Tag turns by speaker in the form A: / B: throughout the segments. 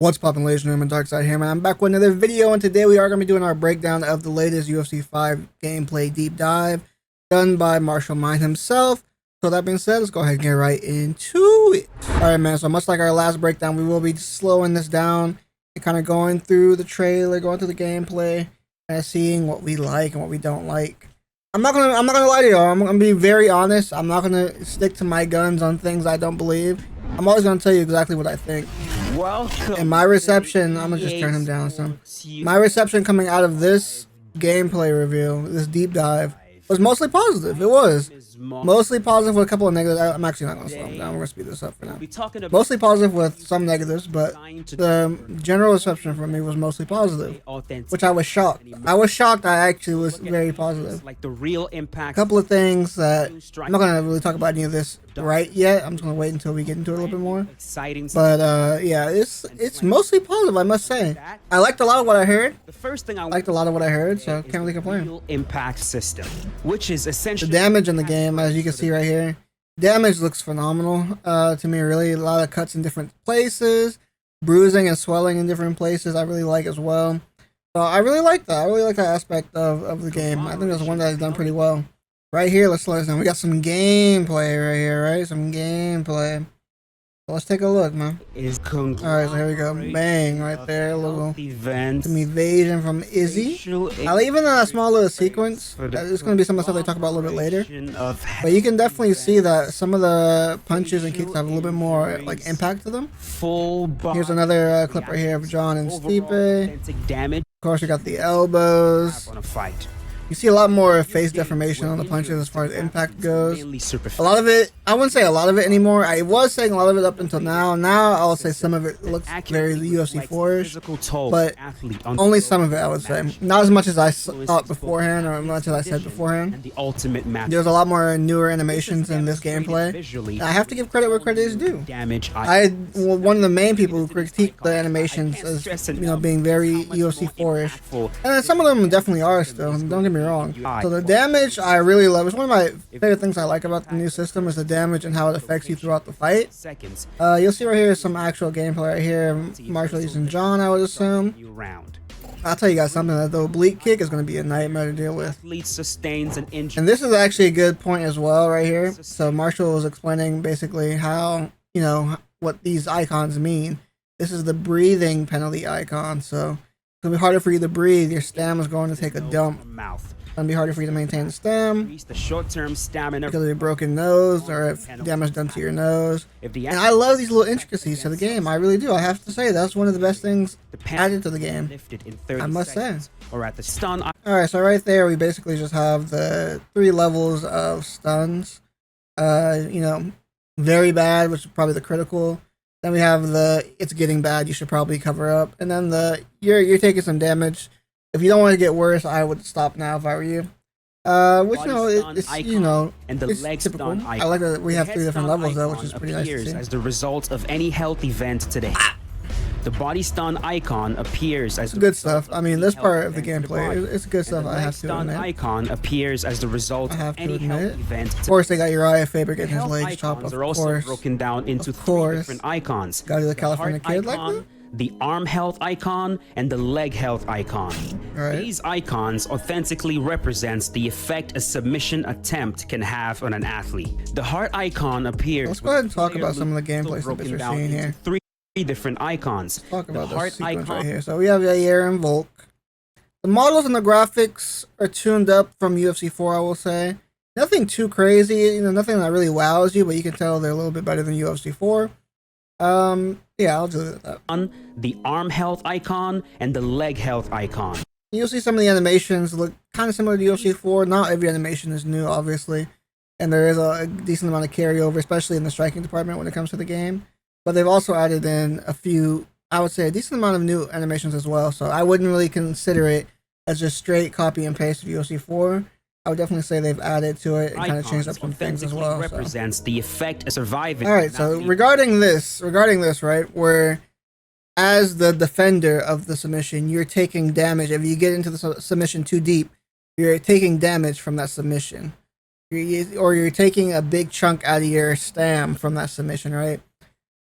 A: What's poppin', ladies and gentlemen? Darhkseid here, man. I'm back with another video, and today we are going to be doing our breakdown of the latest UFC 5 gameplay deep dive done by Martial Mind himself. So that being said, let's go ahead and get right into it. Alright, man, so much like our last breakdown, we will be slowing this down and kind of going through the trailer, going through the gameplay, and seeing what we like and what we don't like. I'm not gonna lie to you, I'm gonna be very honest. I'm not gonna stick to my guns on things I don't believe. I'm always gonna tell you exactly what I think.
B: Welcome.
A: And my reception, I'm gonna just turn him down some. My reception coming out of this gameplay review, this deep dive, was mostly positive. It was mostly positive with a couple of negatives. I'm actually not gonna slow him down. We're gonna speed this up for now. Mostly positive with some negatives, but the general reception from me was mostly positive, which I was shocked. I was shocked. I actually was very positive.
B: Like the real impact.
A: A couple of things that I'm not gonna really talk about any of this right yet. I'm just gonna wait until we get into it a little bit more. But yeah, it's mostly positive, I must say. I liked a lot of what I heard.
B: The first thing I
A: liked a lot of what I heard, so can't really complain.
B: Real impact system, which is essentially
A: the damage in the game, as you can see right here. Damage looks phenomenal to me. Really, a lot of cuts in different places, bruising and swelling in different places. I really like as well. So I really like that. I really like that aspect of the game. I think that's one that's done pretty well. Right here, let's slow this down. We got some gameplay right here, right? Some gameplay. So let's take a look, man. Alright, so here we go. Bang, right there. A little some evasion from Izzy. I'll even in a small little sequence. It's going to be some of the stuff they talk about a little bit later. But you can definitely see that some of the punches and kicks have a little bit more like impact to them. Here's another clip right here of John and Stipe. Of course, we got the elbows. You see a lot more face deformation on the punches as far as impact goes. A lot of it, I wouldn't say a lot of it anymore. I was saying a lot of it up until now. Now I'll say some of it looks very UFC 4-ish, but only some of it I would say. Not as much as I thought beforehand or as much as I said beforehand. There's a lot more newer animations in this gameplay. I have to give credit where credit is due. One of the main people who critique the animations as, you know, being very UFC 4-ish. And some of them definitely are still, don't get me wrong. So the damage I really love. It's one of my favorite things I like about the new system is the damage and how it affects you throughout the fight. You'll see right here some actual gameplay right here. Martial using John, I would assume. I'll tell you guys something, that the oblique kick is going to be a nightmare to deal with. And this is actually a good point as well right here. So Martial was explaining basically how, you know, what these icons mean. This is the breathing penalty icon, so it's going to be harder for you to breathe. Your stam is going to take a dump. It's going to be harder for you to maintain the stam because of your broken nose or if damage done to your nose. And I love these little intricacies to the game. I really do. I have to say, that's one of the best things added to the game, I must say. Alright, so right there we basically just have the 3 levels of stuns. You know, very bad, which is probably the critical. Then we have the it's getting bad, you should probably cover up. And then the you're taking some damage. If you don't want to get worse, I would stop now if I were you. Which, you know, it's, you know, it's typical. I like that we have 3 different levels though, which is pretty nice to see.
B: As the result of any health event today. The body stun icon appears as
A: good stuff. I mean, this part of the gameplay, it's good stuff. I have to admit.
B: Icon appears as the result of any health event.
A: Of course, they got Uriah Faber getting his legs chopped off.
B: They're also broken down into 3 different icons.
A: Got the California kid like that.
B: The arm health icon and the leg health icon. These icons authentically represents the effect a submission attempt can have on an athlete. The heart icon appears.
A: Let's go ahead and talk about some of the gameplay snippets we're seeing here.
B: 3 different icons.
A: Let's talk about the sequence right here. So we have Yair and Volk. The models and the graphics are tuned up from UFC 4, I will say. Nothing too crazy, you know, nothing that really wows you, but you can tell they're a little bit better than UFC 4. Yeah, I'll do that.
B: The arm health icon and the leg health icon.
A: You'll see some of the animations look kind of similar to UFC 4. Not every animation is new, obviously, and there is a decent amount of carryover, especially in the striking department when it comes to the game. But they've also added in a few, I would say, a decent amount of new animations as well. So I wouldn't really consider it as just straight copy and paste of UFC 4. I would definitely say they've added to it and kind of changed up some things as well.
B: Represents the effect of surviving.
A: All right, so regarding this, right, where as the defender of the submission, you're taking damage. If you get into the submission too deep, you're taking damage from that submission, or you're taking a big chunk out of your stam from that submission, right?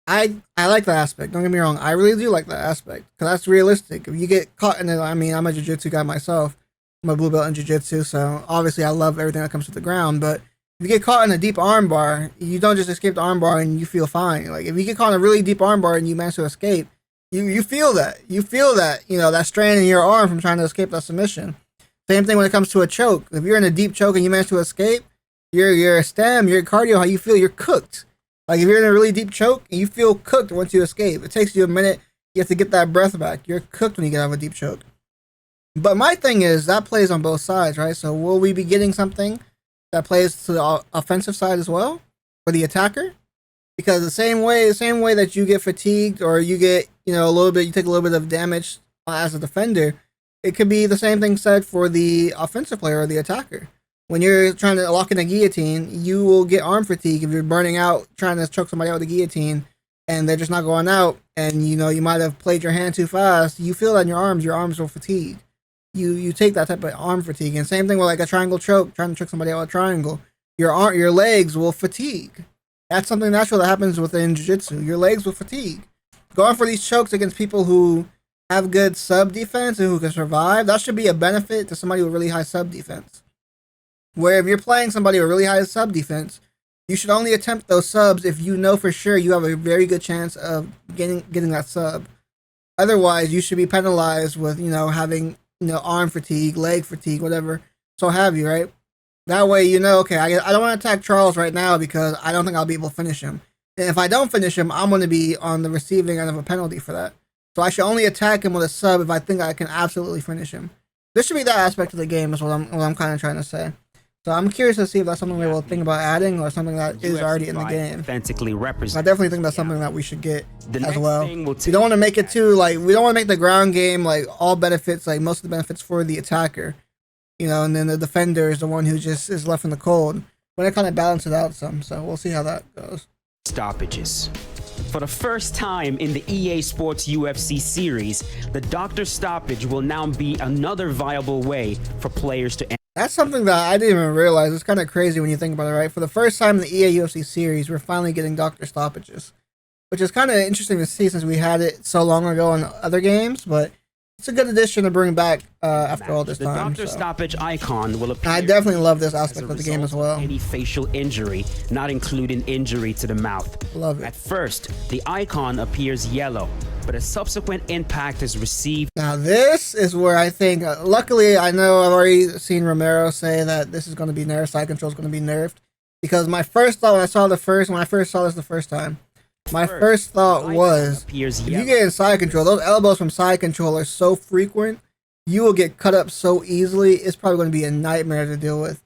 A: I like that aspect. Don't get me wrong. I really do like that aspect because that's realistic. If you get caught in it, I mean, I'm a jiu-jitsu guy myself. I'm a blue belt in jiu-jitsu, so obviously I love everything that comes to the ground. But if you get caught in a deep armbar, you don't just escape the armbar and you feel fine. Like if you get caught in a really deep armbar and you manage to escape, you feel that. You feel that, that strain in your arm from trying to escape that submission. Same thing when it comes to a choke. If you're in a deep choke and you manage to escape, your stem, your cardio, how you feel, you're cooked. Like if you're in a really deep choke and you feel cooked once you escape, it takes you a minute. You have to get that breath back. You're cooked when you get out of a deep choke. But my thing is that plays on both sides, right? So will we be getting something that plays to the offensive side as well for the attacker? Because the same way that you get fatigued or you get, you take a little bit of damage as a defender, it could be the same thing said for the offensive player or the attacker. When you're trying to lock in a guillotine, you will get arm fatigue if you're burning out, trying to choke somebody out with a guillotine, and they're just not going out, and you might have played your hand too fast. You feel that in your arms will fatigue. You take that type of arm fatigue. And same thing with like a triangle choke, trying to choke somebody out with a triangle. Your legs will fatigue. That's something natural that happens within jiu-jitsu. Your legs will fatigue. Going for these chokes against people who have good sub defense and who can survive, that should be a benefit to somebody with really high sub defense. Where if you're playing somebody with really high sub defense, you should only attempt those subs if you know for sure you have a very good chance of getting that sub. Otherwise, you should be penalized with, having, arm fatigue, leg fatigue, whatever, so have you, right? That way, okay, I don't want to attack Charles right now because I don't think I'll be able to finish him. And if I don't finish him, I'm going to be on the receiving end of a penalty for that. So I should only attack him with a sub if I think I can absolutely finish him. There should be that aspect of the game is what I'm kind of trying to say. So I'm curious to see if that's something we will think about adding or something that is already in the game.
B: Authentically represent.
A: I definitely think that's something that we should get as well. We don't want to make it too, we don't want to make the ground game, all benefits, most of the benefits for the attacker, and then the defender is the one who just is left in the cold. When it kind of balance it out some, so we'll see how that goes.
B: Stoppages. For the first time in the EA Sports UFC series, the Dr. Stoppage will now be another viable way for players to.
A: That's something that I didn't even realize. It's kind of crazy when you think about it, right? For the first time in the EA UFC series, we're finally getting Dr. Stoppages, which is kind of interesting to see since we had it so long ago in other games, but it's a good addition to bring back after all this time.
B: The Dr. Stoppage icon will appear.
A: I definitely love this aspect of the game as well.
B: Any facial injury, not including injury to the mouth.
A: Love it.
B: At first, the icon appears yellow, but a subsequent impact is received.
A: Now this is where I think, luckily I know I've already seen Romero say that this is going to be nerfed, side control is going to be nerfed, because my first thought when I saw this the first time, my first thought was, if you get in side control, those elbows from side control are so frequent, you will get cut up so easily, it's probably going to be a nightmare to deal with.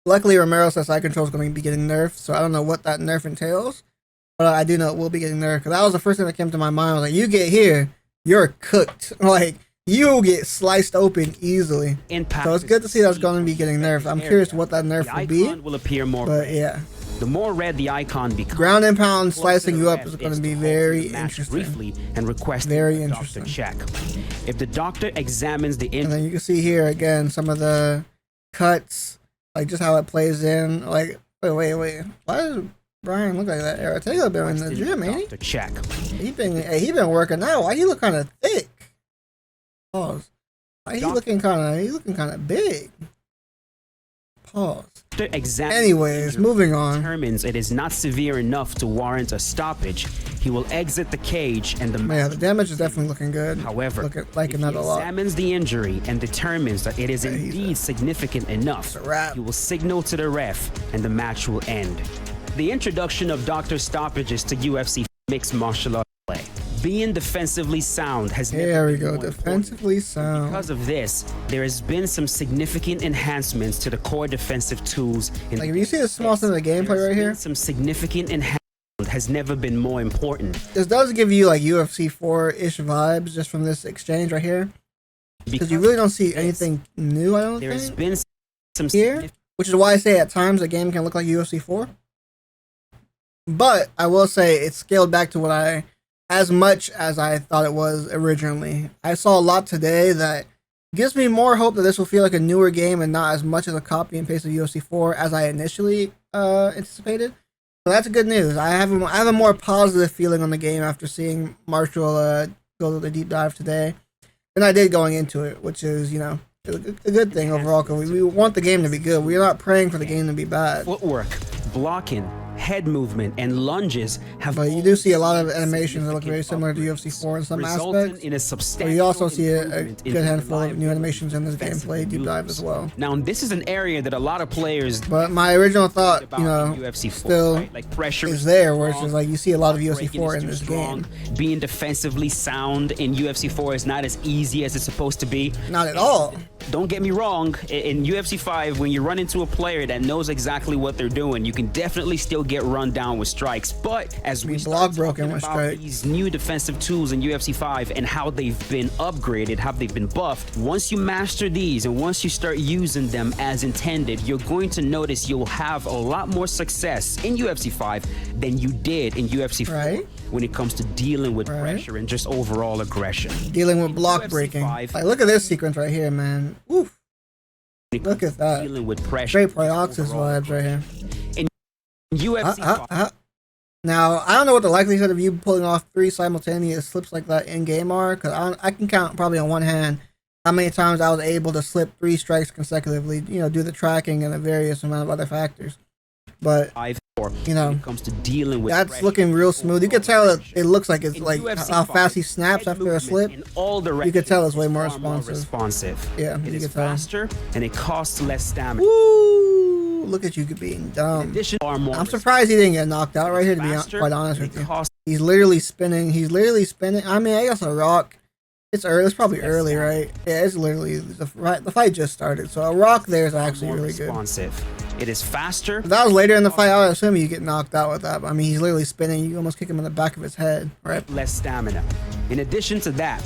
A: Luckily Romero says side control is going to be getting nerfed, so I don't know what that nerf entails. But I do know it will be getting nerfed, because that was the first thing that came to my mind. I was like, you get here, you're cooked. You'll get sliced open easily. So it's good to see that's going to be getting nerfed. I'm curious what that nerf will be.
B: Will appear more
A: but yeah.
B: The more red the icon becomes,
A: ground and pound slicing you up is going to be very interesting.
B: Briefly and request
A: very interesting.
B: Check. If the doctor examines the
A: and then you can see here again some of the cuts, just how it plays in. Wait. Why does Brian look like that? Ortega been in the gym, ain't he?
B: Check.
A: He been working out. Why he look kind of thick? Pause. Why he looking kind of big? Pause. Anyways, moving on.
B: Determines it is not severe enough to warrant a stoppage, he will exit the cage and
A: the damage is definitely looking good.
B: However,
A: if he
B: examines the injury and determines that it is indeed significant enough, he will signal to the ref and the match will end. The introduction of Dr. Stoppages to UFC mixed martial arts play. Being defensively sound has never been more
A: defensively sound.
B: Because of this, there has been some significant enhancements to the core defensive tools.
A: If you see the small thing of the gameplay right here,
B: some significant enhancement has never been more important.
A: This does give you UFC 4-ish vibes just from this exchange right here, because you really don't see anything new. I don't think
B: there's been some
A: here, which is why I say at times the game can look like UFC 4. But I will say it's scaled back to as much as I thought it was originally. I saw a lot today that gives me more hope that this will feel like a newer game and not as much as a copy and paste of UFC 4 as I initially anticipated. So that's good news. I have a more positive feeling on the game after seeing Marshall go to the deep dive today than I did going into it, which is, you know, a good thing overall, because we want the game to be good. We're not praying for the game to be bad.
B: Footwork, blocking, head movement, and lunges have.
A: But you do see a lot of animations that look very similar to UFC 4 in some aspects.
B: In a substantial
A: but you also see a good handful of new animations in this gameplay deep dive as well.
B: Now, this is an area that a lot of players.
A: But my original thought, you know,
B: UFC 4,
A: still
B: right? Like pressure
A: is there, where it's just like you see a lot of UFC 4 in this game.
B: Being defensively sound in UFC 4 is not as easy as it's supposed to be.
A: Not at all.
B: Don't get me wrong, in UFC 5, when you run into a player that knows exactly what they're doing, you can definitely still get run down with strikes. But as we
A: block broken with
B: about
A: strikes,
B: these new defensive tools in UFC 5 and how they've been upgraded, how they've been buffed, once you master these and once you start using them as intended, you're going to notice you'll have a lot more success in UFC 5 than you did in UFC 4.
A: Right.
B: When it comes to dealing with pressure and just overall aggression.
A: Dealing with block breaking. Like, look at this sequence right here, man. Oof. Look at that.
B: Dealing with pressure.
A: Straight Prioxis vibes right here.
B: In UFC
A: Now, I don't know what the likelihood of you pulling off 3 simultaneous slips like that in game are, because I can count probably on one hand how many times I was able to slip 3 strikes consecutively, you know, do the tracking and a various amount of other factors. But, you know,
B: comes to dealing with
A: that's looking real smooth. You can tell it looks like it's like how fast he snaps after a slip. You can tell it's way more responsive. Yeah,
B: it is faster and it costs less stamina.
A: Woo! Look at you being dumb. I'm surprised he didn't get knocked out right here, to be quite honest with you. He's literally spinning. I mean, I guess a rock. It's early. It's probably early, right? Yeah, it's literally the fight just started. So a rock there is actually really good.
B: It is faster.
A: If that was later in the fight, I would assume you get knocked out with that. But, I mean, he's literally spinning. You almost kick him in the back of his head, right?
B: Less stamina. In addition to that,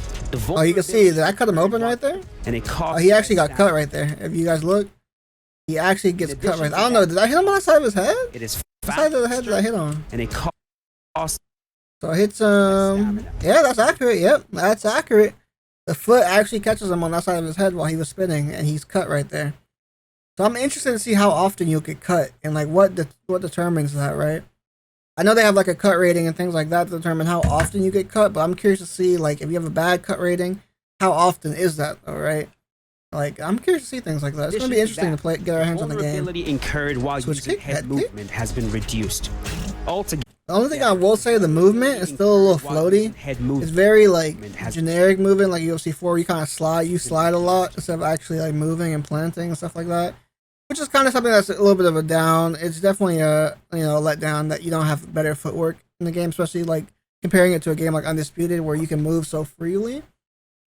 A: oh, you can see, did I cut him open right there?
B: And it costs.
A: Oh, he actually got cut right there. If you guys look, he actually gets cut right there. I don't know. Did I hit him on the side of his head?
B: It is
A: what side of the head did I hit on?
B: And it costs.
A: So I hit yeah, that's accurate. Yep, that's accurate. The foot actually catches him on that side of his head while he was spinning, and he's cut right there. So I'm interested to see how often you'll get cut and like what determines that, right? I know they have like a cut rating and things like that to determine how often you get cut, but I'm curious to see like if you have a bad cut rating, how often is that though, right? Like I'm curious to see things like that. It's gonna be interesting to get our hands on the game.
B: Vulnerability incurred while using head movement has been reduced. Altogether.
A: The only thing I will say, the movement is still a little floaty. It's very like generic movement, like UFC 4. You kind of slide, you slide a lot instead of actually like moving and planting and stuff like that, which is kind of something that's a little bit of a down. It's definitely a letdown that you don't have better footwork in the game, especially like comparing it to a game like Undisputed where you can move so freely.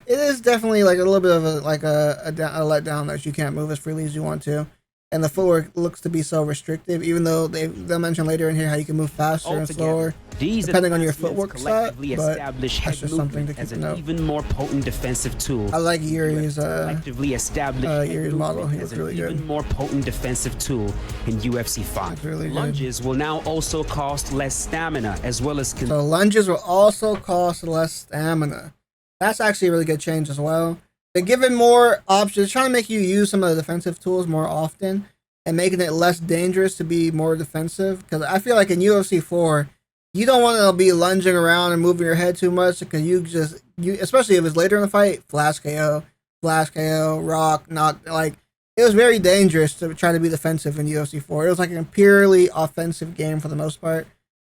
A: It is definitely like a little bit of a letdown that you can't move as freely as you want to. And the footwork looks to be so restrictive, even though they'll mention later in here how you can move faster and slower, depending on your footwork set. But that's just something to keep note.
B: Even more potent defensive tool.
A: I like Yuri's
B: Yuri's
A: model. He looks really good.
B: Even more potent defensive tool in UFC 5.
A: Really
B: lunges will now also cost less stamina, as well as.
A: So lunges will also cost less stamina. That's actually a really good change as well. They're giving more options, trying to make you use some of the defensive tools more often and making it less dangerous to be more defensive. Because I feel like in UFC 4, you don't want to be lunging around and moving your head too much because especially if it's later in the fight, flash KO, rock, not like it was very dangerous to try to be defensive in UFC 4. It was like a purely offensive game for the most part.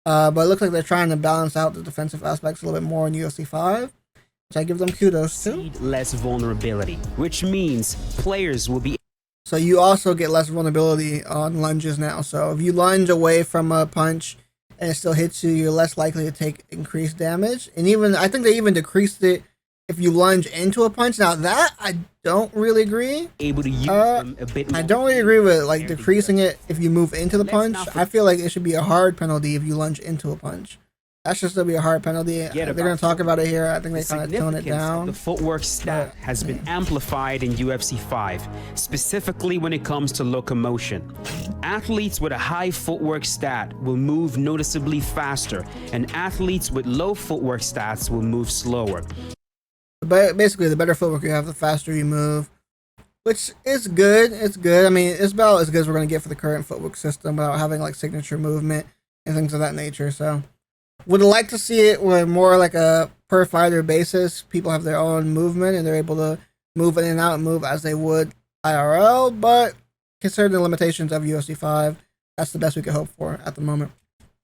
A: But it looks like they're trying to balance out the defensive aspects a little bit more in UFC 5. So I give them kudos too.
B: Less vulnerability, which means players will be.
A: So you also get less vulnerability on lunges now. So if you lunge away from a punch and it still hits you, you're less likely to take increased damage. And even I think they even decreased it if you lunge into a punch. Now that I don't really agree.
B: Able to use them a bit more.
A: I don't really agree with like decreasing it if you move into the punch. I feel like it should be a hard penalty if you lunge into a punch. That should still be a hard penalty. They're going to talk about it here. I think they kind of tone it down.
B: The footwork stat has been amplified in UFC 5, specifically when it comes to locomotion. Athletes with a high footwork stat will move noticeably faster, and athletes with low footwork stats will move slower.
A: But basically, the better footwork you have, the faster you move, which is good. It's good. I mean, it's about as good as we're going to get for the current footwork system without having like signature movement and things of that nature. So would like to see it with more like a per fighter basis. People have their own movement and they're able to move in and out and move as they would IRL, but considering the limitations of UFC 5, that's the best we could hope for at the moment.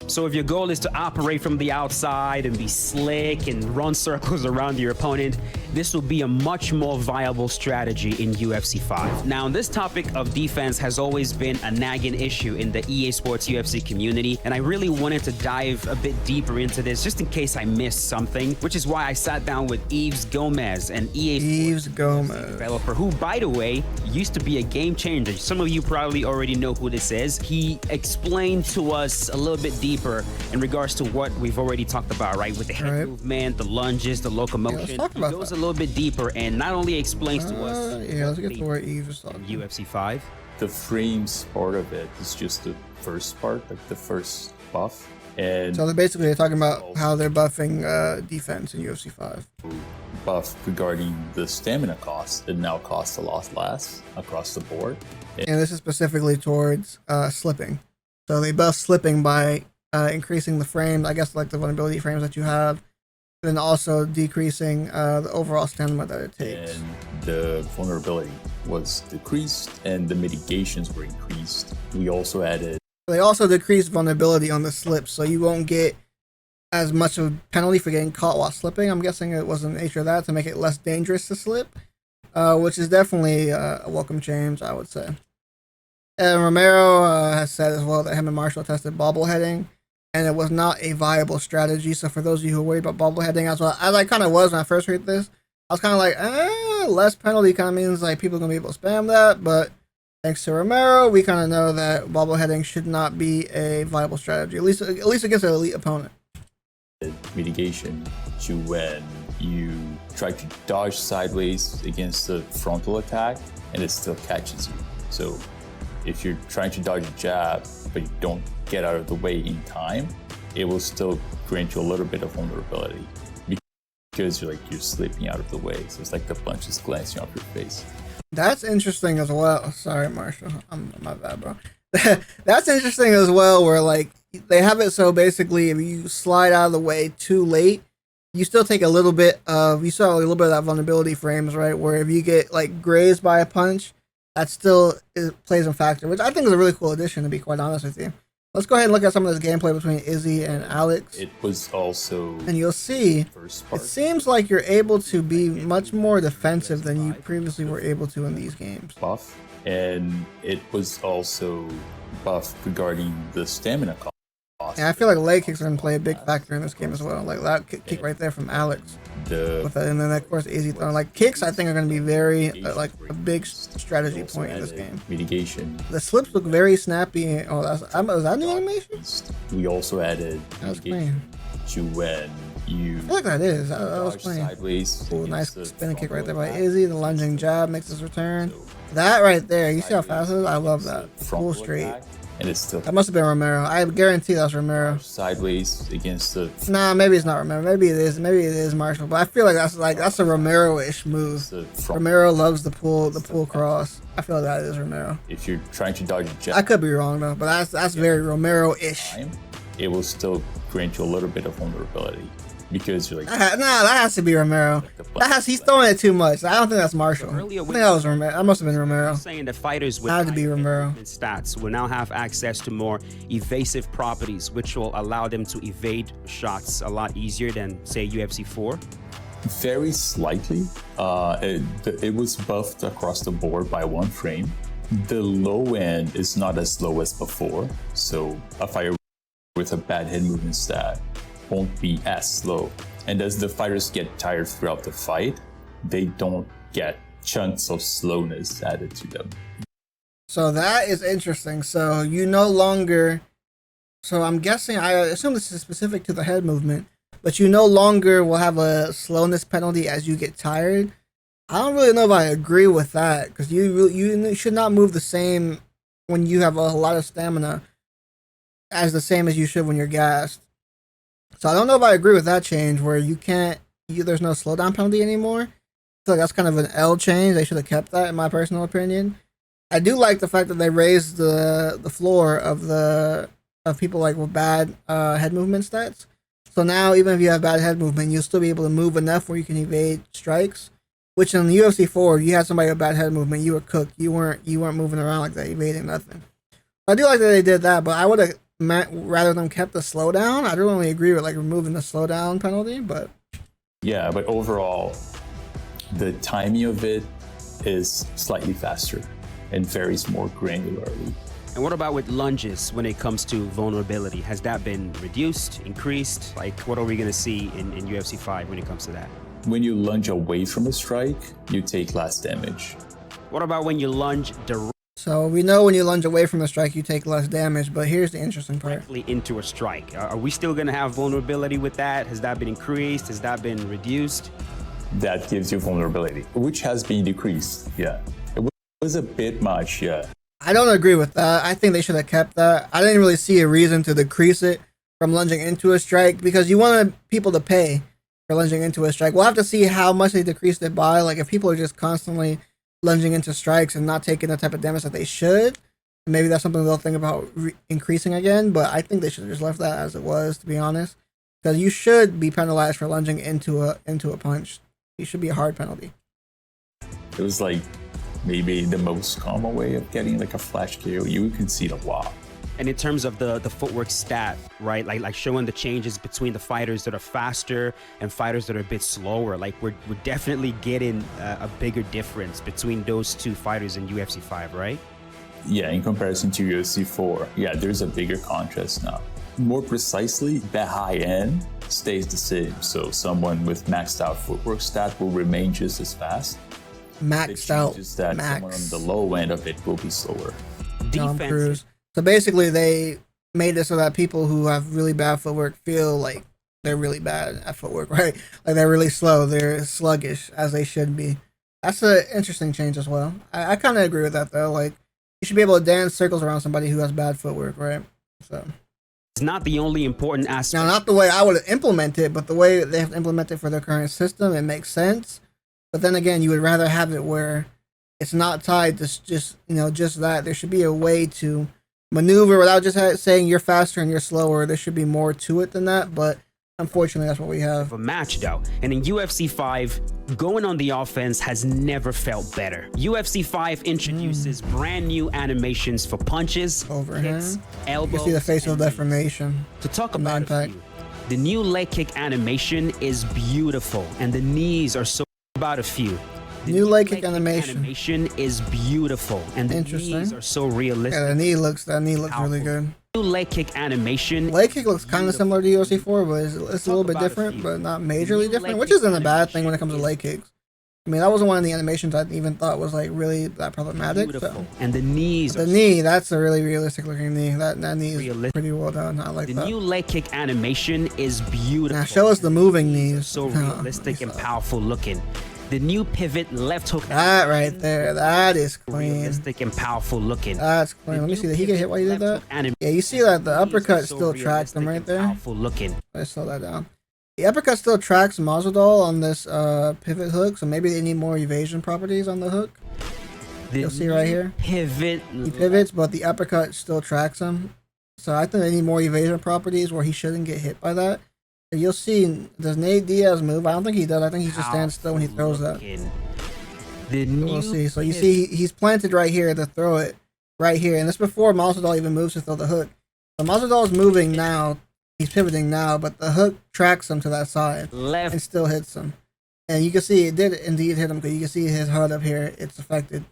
B: So if your goal is to operate from the outside and be slick and run circles around your opponent, this will be a much more viable strategy in UFC 5. Now, this topic of defense has always been a nagging issue in the EA Sports UFC community, and I really wanted to dive a bit deeper into this just in case I missed something, which is why I sat down with Yves Gomez, an EA Sports developer who, by the way, used to be a game changer. Some of you probably already know who this is. He explained to us a little bit deeper in regards to what we've already talked about, right? With the head movement, the lunges, the locomotion.
A: He goes
B: a little bit deeper and not only explains to us.
A: Let's get to where Eve is talking.
B: UFC 5.
C: The frames part of it is just the first part, like the first buff. And
A: so they're talking about how they're buffing defense in UFC 5.
C: Buff regarding the stamina cost, it now costs a lot less across the board.
A: And this is specifically towards slipping. So they buff slipping by increasing the frames, I guess like the vulnerability frames that you have, and also decreasing the overall stamina that it takes.
C: And the vulnerability was decreased and the mitigations were increased. We also added...
A: They also decreased vulnerability on the slips, so you won't get as much of a penalty for getting caught while slipping. I'm guessing it was the nature of that to make it less dangerous to slip, which is definitely a welcome change, I would say. And Romero has said as well that him and Marshall tested bobbleheading, and it was not a viable strategy. So for those of you who are worried about bobbleheading, as I kind of was when I first heard this, I was kind of like, less penalty kind of means like people are going to be able to spam that. But thanks to Romero, we kind of know that bobbleheading should not be a viable strategy, at least against an elite opponent.
C: Mitigation to when you try to dodge sideways against the frontal attack and it still catches you. So if you're trying to dodge a jab, but you don't get out of the way in time, it will still grant you a little bit of vulnerability because you're slipping out of the way. So it's like the punch is glancing off your face.
A: That's interesting as well. Sorry, Marshall. My bad, bro. That's interesting as well, where like they have it so basically if you slide out of the way too late, you still take a little bit of that vulnerability frames, right? Where if you get like grazed by a punch, that still plays a factor, which I think is a really cool addition, to be quite honest with you. Let's go ahead and look at some of this gameplay between Izzy and Alex.
C: It was also...
A: And you'll see, it seems like you're able to be much more defensive than you previously were able to in these games.
C: Buff, and it was also buff regarding the stamina cost.
A: And I feel like leg kicks are going to play a big factor in this game as well. Like that kick right there from Alex. And then of course Izzy throwing. Like kicks I think are going to be very like a big strategy point in this game.
C: Mitigation.
A: The slips look very snappy. Oh, was that new animation?
C: We also added
A: mitigation
C: to when you...
A: I feel like that is. I was playing.
C: Sideways.
A: Ooh, nice spinning kick right there by Izzy. The lunging jab makes his return. That right there. You see how fast it is? I love that. Full straight.
C: And it's still...
A: That must have been Romero. I guarantee that's Romero.
C: Sideways against the...
A: Nah, maybe it's not Romero. Maybe it is. Maybe it is Marshall. But I feel like that's a Romero-ish move. Romero loves the pull cross. I feel like that is Romero.
C: If you're trying to dodge a jab...
A: I could be wrong though, but that's very Romero-ish.
C: It will still grant you a little bit of vulnerability. Because you're like...
A: that has to be Romero. He's throwing it too much. I don't think that's Marshall. I think that was Romero. That must have been Romero.
B: Saying that fighters with
A: had to be Romero.
B: Stats will now have access to more evasive properties, which will allow them to evade shots a lot easier than, say, UFC 4.
C: Very slightly. It was buffed across the board by 1 frame. The low end is not as low as before. So a fighter with a bad head movement stat won't be as slow. And as the fighters get tired throughout the fight, they don't get chunks of slowness added to them.
A: So that is interesting. So you no longer... So I'm guessing, I assume this is specific to the head movement, but you no longer will have a slowness penalty as you get tired. I don't really know if I agree with that, because you should not move the same when you have a lot of stamina as the same as you should when you're gassed. So I don't know if I agree with that change where there's no slowdown penalty anymore. I feel like that's kind of an L change. They should have kept that in my personal opinion. I do like the fact that they raised the floor of the of people like with bad head movement stats. So now even if you have bad head movement, you'll still be able to move enough where you can evade strikes. Which in the UFC 4, if you had somebody with bad head movement, you were cooked. You weren't moving around like that, evading nothing. I do like that they did that, but I would have rather them kept the slowdown. I don't really agree with like removing the slowdown penalty, but
C: yeah, but overall, the timing of it is slightly faster and varies more granularly.
B: And what about with lunges when it comes to vulnerability? Has that been reduced, increased? Like, what are we going to see in UFC 5 when it comes to that?
C: When you lunge away from a strike, you take less damage.
B: What about when you lunge directly
A: so we know when you lunge away from a strike, you take less damage, but here's the interesting part.
B: into a strike? Are we still going to have vulnerability with that? Has that been increased? Has that been reduced?
C: That gives you vulnerability, which has been decreased, yeah. It was a bit much, yeah.
A: I don't agree with that. I think they should have kept that. I didn't really see a reason to decrease it from lunging into a strike because you wanted people to pay for lunging into a strike. We'll have to see how much they decreased it by. Like if people are just constantly lunging into strikes and not taking the type of damage that they should, maybe that's something they'll think about increasing again. But I think they should have just left that as it was, to be honest, because you should be penalized for lunging into a punch. It should be a hard penalty.
C: It was like maybe the most common way of getting like a flash KO. You can see a lot.
B: And in terms of the footwork stat, right? Like showing the changes between the fighters that are faster and fighters that are a bit slower. Like we're definitely getting a bigger difference between those two fighters in UFC 5, right?
C: Yeah, in comparison to UFC 4, yeah, there's a bigger contrast now. More precisely, the high end stays the same. So someone with maxed out footwork stat will remain just as fast.
A: Maxed out.
C: That someone on the low end of it will be slower.
B: Defense.
A: So basically, they made it so that people who have really bad footwork feel like they're really bad at footwork, right? Like they're really slow, they're sluggish, as they should be. That's an interesting change as well. I kind of agree with that, though. Like, you should be able to dance circles around somebody who has bad footwork, right? So
B: it's not the only important aspect.
A: Now, not the way I would implement it, but the way they have implemented for their current system, it makes sense. But then again, you would rather have it where it's not tied to just that. There should be a way to maneuver without just saying you're faster and you're slower. There should be more to it than that, but unfortunately that's what we have.
B: A match though, and in UFC 5, going on the offense has never felt better. UFC 5 introduces brand new animations for punches,
A: overhand,
B: kicks, elbows.
A: You can see the facial deformation.
B: To talk about a few, the new leg kick animation is beautiful, and the knees are so about a few. The
A: new leg kick animation
B: is beautiful, and the knees are so realistic.
A: Yeah, that knee looks really good.
B: New leg kick animation.
A: Leg kick looks kind of similar to UFC 4, but it's a little bit different, but not majorly different, which isn't a bad thing when it comes to leg kicks. I mean, that wasn't one of the animations I even thought was like really that problematic. So.
B: And the knees.
A: That's a really realistic looking knee. That knee is pretty well done. I like that.
B: The new leg kick animation is beautiful.
A: Now show us the moving knees.
B: So realistic and powerful looking. The new pivot left hook.
A: That right there, that is clean.
B: Realistic and powerful looking.
A: That's clean. Let me see. Did he get hit while he did that? Yeah, you see that the uppercut still tracks him right there.
B: Powerful looking.
A: Let's slow that down. The uppercut still tracks Masvidal on this pivot hook, so maybe they need more evasion properties on the hook. You'll see right here.
B: Pivot.
A: He pivots, but the uppercut still tracks him. So I think they need more evasion properties where he shouldn't get hit by that. You'll see, does Nate Diaz move? I don't think he does. I think he just stands still when he throws that. We'll see. So you see he's planted right here to throw it right here. And this before Masvidal even moves to throw the hook. So Masvidal is moving now. He's pivoting now, but the hook tracks him to that side and still hits him. And you can see it did indeed hit him because you can see his HUD up here. It's affected.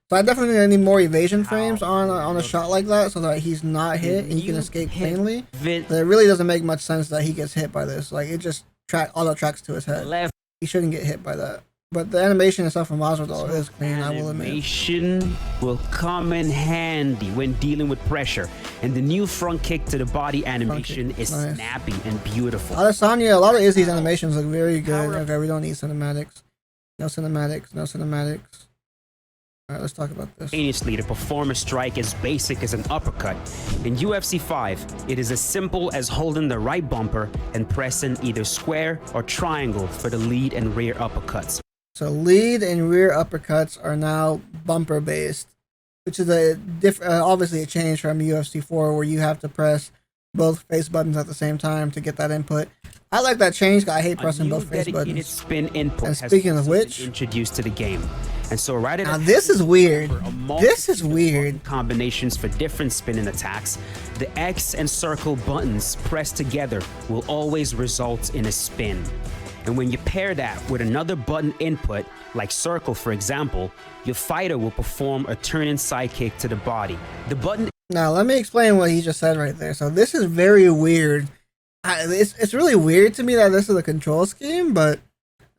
A: So I definitely need more evasion frames on a shot like that so that he's not hit and he can escape cleanly. But it really doesn't make much sense that he gets hit by this. Like it just auto tracks to his head. He shouldn't get hit by that. But the animation itself from Masvidal is clean, I will admit.
B: Animation will come in handy when dealing with pressure. And the new front kick to the body animation is snappy and beautiful.
A: Adesanya, a lot of Izzy's animations look very good. Okay, we don't need cinematics. No cinematics, no cinematics. Alright, let's talk about this.
B: Instantaneously to perform a strike as basic as an uppercut. In UFC 5, it is as simple as holding the right bumper and pressing either square or triangle for the lead and rear uppercuts.
A: So lead and rear uppercuts are now bumper based, which is obviously a change from UFC 4 where you have to press both face buttons at the same time to get that input. I like that change. I hate pressing both face buttons.
B: Spin input
A: and speaking of which,
B: introduced to the game. And so
A: now this is weird. This is weird.
B: Combinations for different spinning attacks. The X and circle buttons pressed together will always result in a spin. And when you pair that with another button input, like circle for example, your fighter will perform a turning side kick to the body. The button.
A: Now let me explain what he just said right there. So this is very weird. It's really weird to me that this is a control scheme, but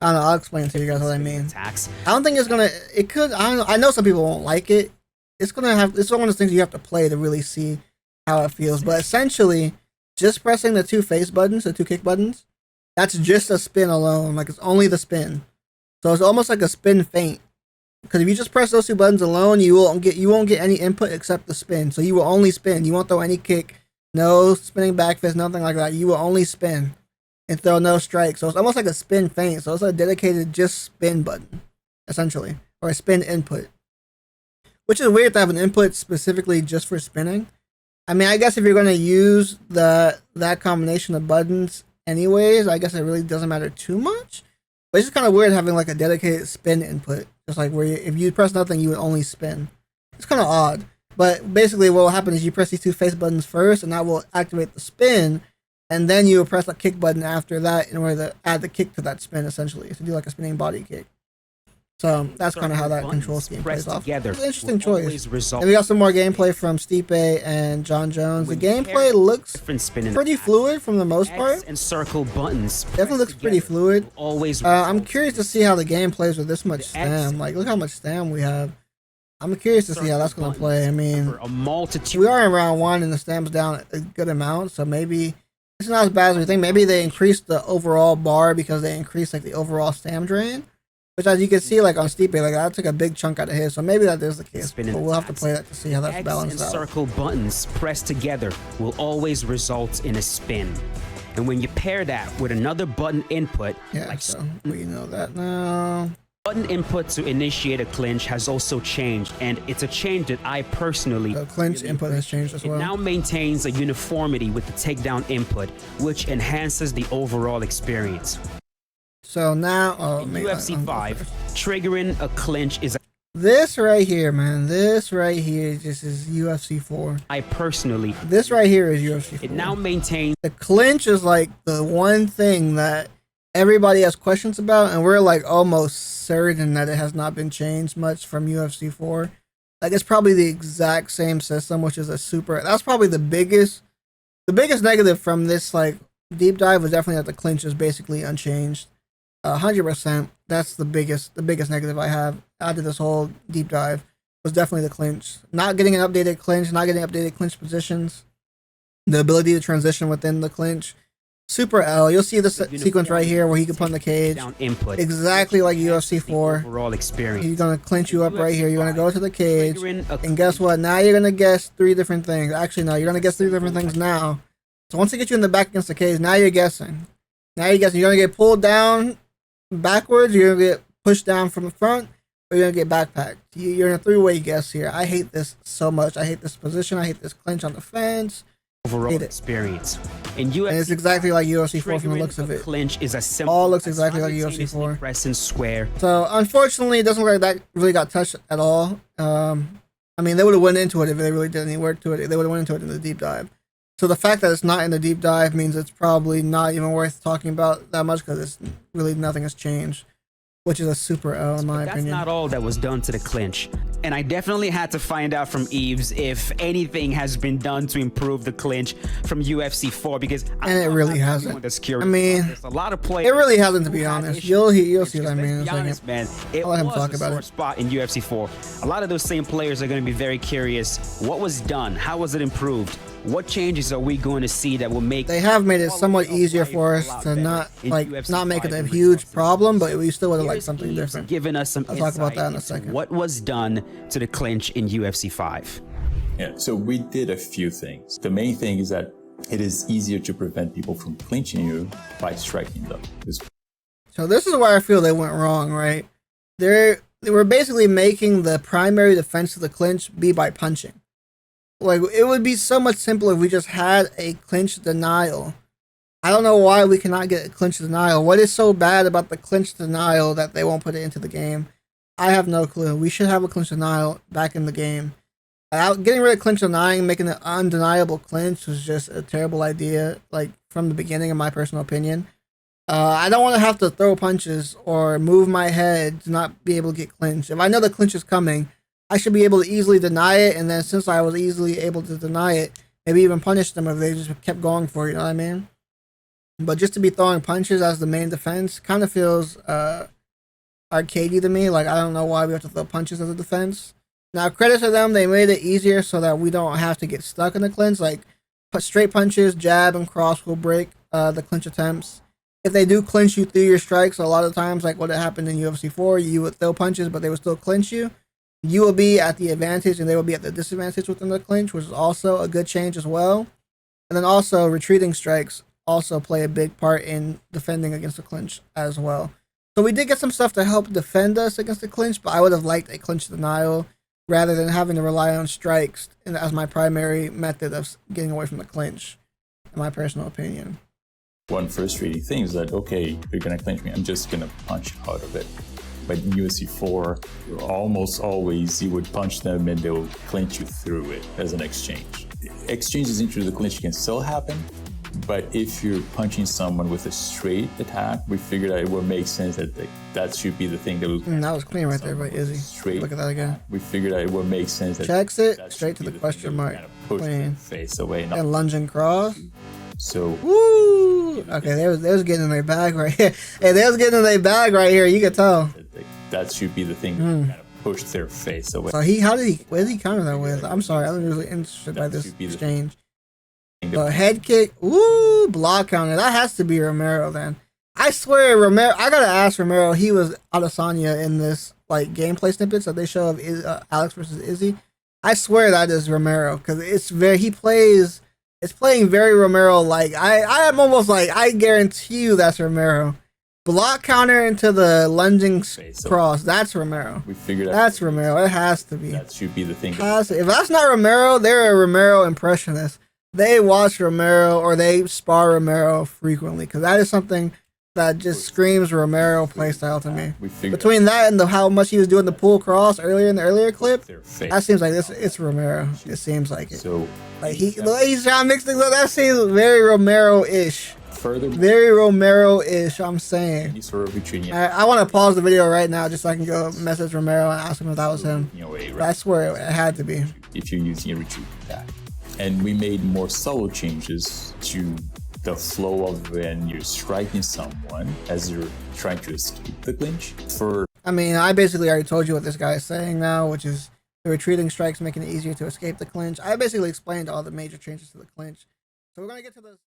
A: I don't know, I'll explain to you guys what I mean. I don't think it's gonna. It could. I don't know. I know some people won't like it. It's gonna have. It's one of those things you have to play to really see how it feels. But essentially, just pressing the two face buttons, the two kick buttons, that's just a spin alone. Like it's only the spin. So it's almost like a spin feint. Because if you just press those two buttons alone, you won't get any input except the spin. So you will only spin. You won't throw any kick, no spinning back fist, nothing like that. You will only spin and throw no strike. So it's almost like a spin feint. So it's a dedicated just spin button, essentially, or a spin input. Which is weird to have an input specifically just for spinning. I mean, I guess if you're going to use that combination of buttons anyways, I guess it really doesn't matter too much. But it's just kind of weird having like a dedicated spin input. Just like where if you press nothing, you would only spin. It's kind of odd. But basically what will happen is you press these two face buttons first, and that will activate the spin. And then you will press the kick button after that in order to add the kick to that spin, essentially. To do like a spinning body kick. So that's kind of how that control scheme plays off. It's an interesting choice. And we got some more gameplay from Stipe and John Jones. The gameplay looks pretty fluid for the most part.
B: And circle buttons
A: definitely looks pretty fluid. I'm curious to see how the game plays with this much stam. Like, look how much stam we have. I'm curious to see how that's going to play. I mean, we are in round one and the stam's down a good amount, so maybe it's not as bad as we think. Maybe they increased the overall bar because they increased like the overall stam drain. Which, as you can see, like on Stipe, like that took a big chunk out of his, so maybe that is the case. But we'll have to play that to see how that's balanced out.
B: Circle buttons pressed together will always result in a spin, and when you pair that with another button input,
A: so we know that now.
B: Button input to initiate a clinch has also changed, and it's a change that I personally.
A: The clinch input has changed as well.
B: It now maintains a uniformity with the takedown input, which enhances the overall experience.
A: So now,
B: UFC 5, triggering a clinch is
A: this right here, man. This right here just is UFC 4.
B: This
A: right here is UFC 4.
B: It now maintains
A: the clinch is like the one thing that everybody has questions about, and we're like almost certain that it has not been changed much from UFC 4. Like it's probably the exact same system, which is that's probably the biggest negative from this like deep dive was definitely that the clinch is basically unchanged. 100%. That's the biggest negative I have out of this whole deep dive was definitely the clinch. Not getting an updated clinch, not getting updated clinch positions, the ability to transition within the clinch. Super L. You'll see this sequence right here where he can put in the cage. Exactly like UFC 4. He's gonna clinch you up right here. You're gonna go to the cage, and guess what? Now you're gonna guess 3 different things. Actually, no, you're gonna guess 3 different things now. So once they get you in the back against the cage, now you're guessing. You're gonna get pulled down backwards, you're gonna get pushed down from the front, or you're gonna get backpacked. You're in a 3-way guess here. I hate this so much. I hate this position. I hate this clinch on the fence.
B: Overall experience.
A: And it's exactly like UFC 4 from the looks of it.
B: Clinch is a simple,
A: all looks exactly like UFC 4.
B: Press and square.
A: So unfortunately, it doesn't look like that really got touched at all. I mean, they would have went into it if they really did any work to it. They would have went into it in the deep dive. So the fact that it's not in the deep dive means it's probably not even worth talking about that much because it's really nothing has changed, which is a super L in my opinion.
B: That's not all that was done to the clinch. And I definitely had to find out from Eves if anything has been done to improve the clinch from UFC 4 because
A: it really hasn't. I mean,
B: there's a lot of players.
A: It really hasn't, to be honest. You'll see what I mean in a second.
B: Man, I'll let him talk about it. Spot in UFC 4. A lot of those same players are going to be very curious. What was done? How was it improved? What changes are we going to see that will make?
A: They have made it somewhat easier for us to not make it a huge problem, but we still would have liked something different.
B: Giving us some.
A: I'll talk about that in a second.
B: What was done to the clinch in UFC 5?
C: Yeah, so we did a few things. The main thing is that it is easier to prevent people from clinching you by striking them.
A: So this is where I feel they went wrong, right? They were basically making the primary defense of the clinch be by punching. Like, it would be so much simpler if we just had a clinch denial. I don't know why we cannot get a clinch denial. What is so bad about the clinch denial that they won't put it into the game? I have no clue. We should have a clinch denial back in the game. Getting rid of clinch denying, making an undeniable clinch was just a terrible idea, like, from the beginning, in my personal opinion. I don't want to have to throw punches or move my head to not be able to get clinched. If I know the clinch is coming, I should be able to easily deny it, and then since I was easily able to deny it, maybe even punish them if they just kept going for it, you know what I mean? But just to be throwing punches as the main defense kind of feels arcadey to me. Like, I don't know why we have to throw punches as a defense. Now, credit to them, they made it easier so that we don't have to get stuck in the clinch. Like, straight punches, jab, and cross will break the clinch attempts. If they do clinch you through your strikes, a lot of times, like what happened in UFC 4, you would throw punches, but they would still clinch you. You will be at the advantage, and they will be at the disadvantage within the clinch, which is also a good change as well. And then also, retreating strikes also play a big part in defending against the clinch as well. So we did get some stuff to help defend us against the clinch, but I would have liked a clinch denial rather than having to rely on strikes as my primary method of getting away from the clinch, in my personal opinion.
C: One frustrating thing is that, okay, you're going to clinch me, I'm just going to punch out of it. But in UFC 4, almost always you would punch them and they'll clinch you through it as an exchange. Exchanges into the clinch can still happen, but if you're punching someone with a straight attack, we figured out it would make sense that that should be the thing that would...
A: that was clean right there by Izzy.
C: Straight.
A: Look at that again.
C: We figured out it would make sense that...
A: Checks it, straight to the question mark.
C: Kind of push their face away.
A: And lunge and cross.
C: So...
A: Woo! Okay, they was getting in their bag right here. Hey, they was getting in their bag right here. You can tell.
C: That should be the thing that kind of push their face away.
A: So what did he counter that with? I'm sorry, I'm really interested by this exchange. The head kick, ooh, block counter. That has to be Romero then. I swear, Romero. I gotta ask Romero. He was Adesanya in this like gameplay snippets that they show of Alex versus Izzy. I swear that is Romero because it's playing very Romero like. I am almost like I guarantee you that's Romero. Block counter into the lunging cross. That's Romero.
C: We figured out
A: that's Romero. It has to be.
C: That should be the thing.
A: If that's not Romero, they're a Romero impressionist. They watch Romero or they spar Romero frequently because that is something that just screams Romero playstyle to me. Between that and how much he was doing the pull cross earlier in the earlier clip, that seems like it's Romero. It seems like it. So like he's trying to mix things up. That seems very Romero-ish. Very Romero-ish, I'm saying. I want to pause the video right now just so I can go message Romero and ask him if that was him. I swear it had to be.
C: If you're using a retreat attack. And we made more subtle changes to the flow of when you're striking someone as you're trying to escape the clinch.
A: I basically already told you what this guy is saying now, which is the retreating strikes making it easier to escape the clinch. I basically explained all the major changes to the clinch. So we're going to get to those.